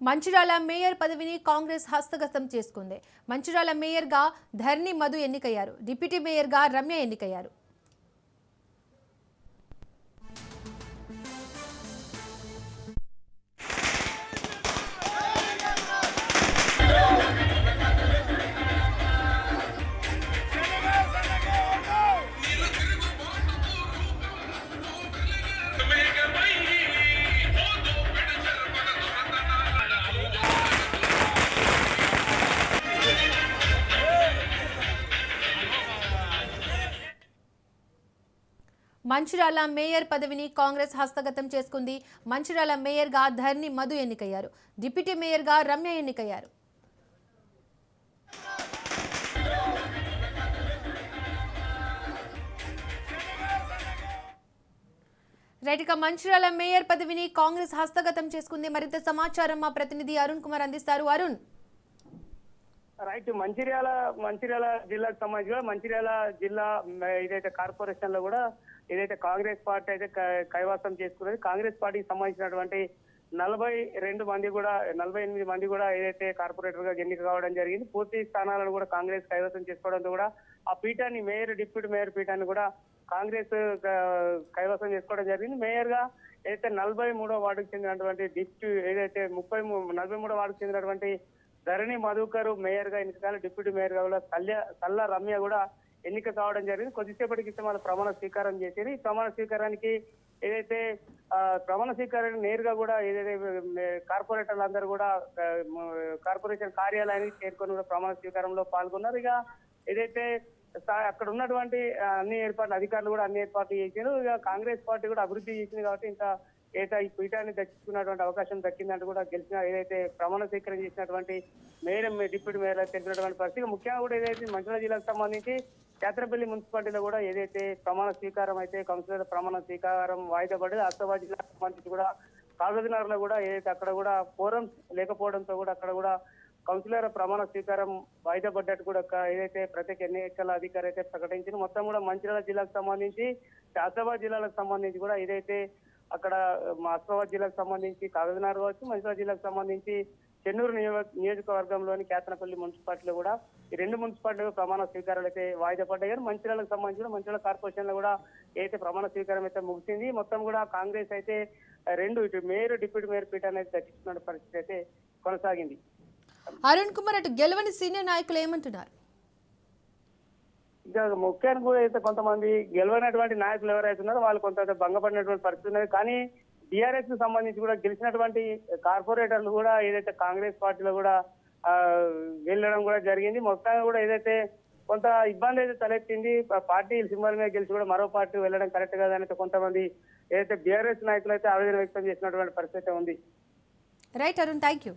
Mancherial mayor పదవిని కాంగ్రెస్ హస్తగతం చేసుకుంది. మంచిర్యాల మేయర్గా ధర్ని మధు ఎన్నికయ్యారు. డిప్యూటీ మేయర్గా రమ్య ఎన్నికయ్యారు. మంచిర్యాల మేయర్ పదవిని కాంగ్రెస్ హస్తగతం చేసుకుంది. మంచిర్యాల మేయర్గా ధర్ని మధు ఎన్నికయ్యారు. డిప్యూటీ మేయర్గా రమ్య ఎన్నికయ్యారు. రైట్, ఇక మంచిర్యాల మేయర్ పదవిని కాంగ్రెస్ హస్తగతం చేసుకుంది. మరింత సమాచారం మా ప్రతినిధి అరుణ్ కుమార్ అందిస్తారు. అరుణ్. రైట్, మంచిర్యాల జిల్లాకు సంబంధించి మంచిర్యాల జిల్లా ఏదైతే కార్పొరేషన్ లో కూడా ఏదైతే కాంగ్రెస్ పార్టీ అయితే కైవసం చేసుకున్నది. కాంగ్రెస్ పార్టీకి సంబంధించినటువంటి 48 మంది కూడా ఏదైతే కార్పొరేటర్ గా ఎన్నిక కావడం జరిగింది. పూర్తి స్థానాలను కూడా కాంగ్రెస్ కైవసం చేసుకోవడంతో కూడా ఆ పీఠాన్ని డిప్యూటీ మేయర్ పీఠాన్ని కూడా కాంగ్రెస్ కైవసం చేసుకోవడం జరిగింది. మేయర్ గా ఏదైతే 43వ వార్డుకు చెందినటువంటి ఏదైతే 43వ వార్డుకు చెందినటువంటి ధరణి మధుకర్ మేయర్ గా ఎన్నికలు. డిప్యూటీ మేయర్ గా కూడా సల్ల రమ్య కూడా ఎన్నిక కావడం జరిగింది. కొద్దిసేపటి క్రితం వాళ్ళు ప్రమాణ స్వీకారం చేసేది. ఈ ప్రమాణ స్వీకారానికి ఏదైతే ప్రమాణ స్వీకారానికి నేరుగా కూడా ఏదైతే కార్పొరేటర్లు అందరూ కూడా కార్పొరేషన్ కార్యాలయానికి చేరుకొని కూడా ప్రమాణ స్వీకారంలో పాల్గొన్నారు. ఇక ఏదైతే అక్కడ ఉన్నటువంటి అన్ని ఏర్పాట్లు అధికారులు కూడా అన్ని ఏర్పాట్లు చేశారు. ఇక కాంగ్రెస్ పార్టీ కూడా అభివృద్ధి చేసింది కాబట్టి ఇంకా ఏదైతే ఈ పీఠాన్ని దక్కించుకున్నటువంటి అవకాశం దక్కిందంటూ కూడా గెలిచిన ఏదైతే ప్రమాణ స్వీకారం చేసినటువంటి డిప్యూటీ మేయర్ తెలిపినటువంటి పరిస్థితి. ముఖ్యంగా కూడా ఏదైతే మంచిర్యాల జిల్లాకు సంబంధించి కేత్రపల్లి మున్సిపాలిటీలో కూడా ఏదైతే ప్రమాణ స్వీకారం అయితే కౌన్సిలర్ ప్రమాణ స్వీకారం వాయిదా పడ్డది. ఆసిఫాబాద్ జిల్లాకు సంబంధించి కూడా కాగజ్నగర్ లో కూడా ఏదైతే అక్కడ కూడా ఫోరమ్స్ లేకపోవడంతో కూడా అక్కడ కూడా కౌన్సిలర్ ప్రమాణ స్వీకారం వాయిదా పడ్డట్టు కూడా ఏదైతే ప్రత్యేక ఎన్నికల అధికారి అయితే ప్రకటించింది. మొత్తం కూడా మంచిర్యాల జిల్లాకు సంబంధించి ఆసిఫాబాద్ జిల్లాలకు సంబంధించి కూడా ఏదైతే అక్కడ ఆసిఫాబాద్ జిల్లాకు సంబంధించి కాగజ్నగర్ కావచ్చు, మంచిర్యాల జిల్లాకు సంబంధించి చెన్నూరు నియోజకవర్గంలోని కేతనపల్లి మున్సిపాలిటీలో కూడా ఈ 2 మున్సిపాలిటీలో ప్రమాణ స్వీకారాలు అయితే వాయిదా పడ్డాయి. మంచిర్యాలకు సంబంధించిన మంచిర్యాల కార్పొరేషన్ లో కూడా ఏదైతే ప్రమాణ స్వీకారం అయితే ముగిసింది. మొత్తం కూడా కాంగ్రెస్ అయితే 2 ఇటు మేయర్ డిప్యూటీ మేయర్ పీఠాన్ని అయితే దక్కించుకున్న పరిస్థితి అయితే కొనసాగింది. అరుణ్ కుమార్, అటు గెలవని సీనియర్ నాయకులు ఏమంటున్నారు? ఇంకా ముఖ్యానికి కూడా అయితే కొంతమంది గెలవనటువంటి నాయకులు ఎవరైతే ఉన్నారో వాళ్ళు కొంత భంగపడినటువంటి పరిస్థితి ఉన్నది. కానీ టీఆర్ఎస్ కు సంబంధించి కూడా గెలిచినటువంటి కార్పొరేటర్లు కూడా ఏదైతే కాంగ్రెస్ పార్టీలో కూడా వెళ్ళడం కూడా జరిగింది. మొత్తంగా కూడా ఏదైతే కొంత ఇబ్బంది అయితే తలెత్తింది. పార్టీ సింబల్ మీద గెలిచి కూడా మరో పార్టీ వెళ్ళడం కరెక్ట్ కాదని కొంతమంది ఏదైతే బీఆర్ఎస్ నాయకులు అయితే ఆవేదన వ్యక్తం చేసినటువంటి పరిస్థితి ఉంది. Right Arun, thank you.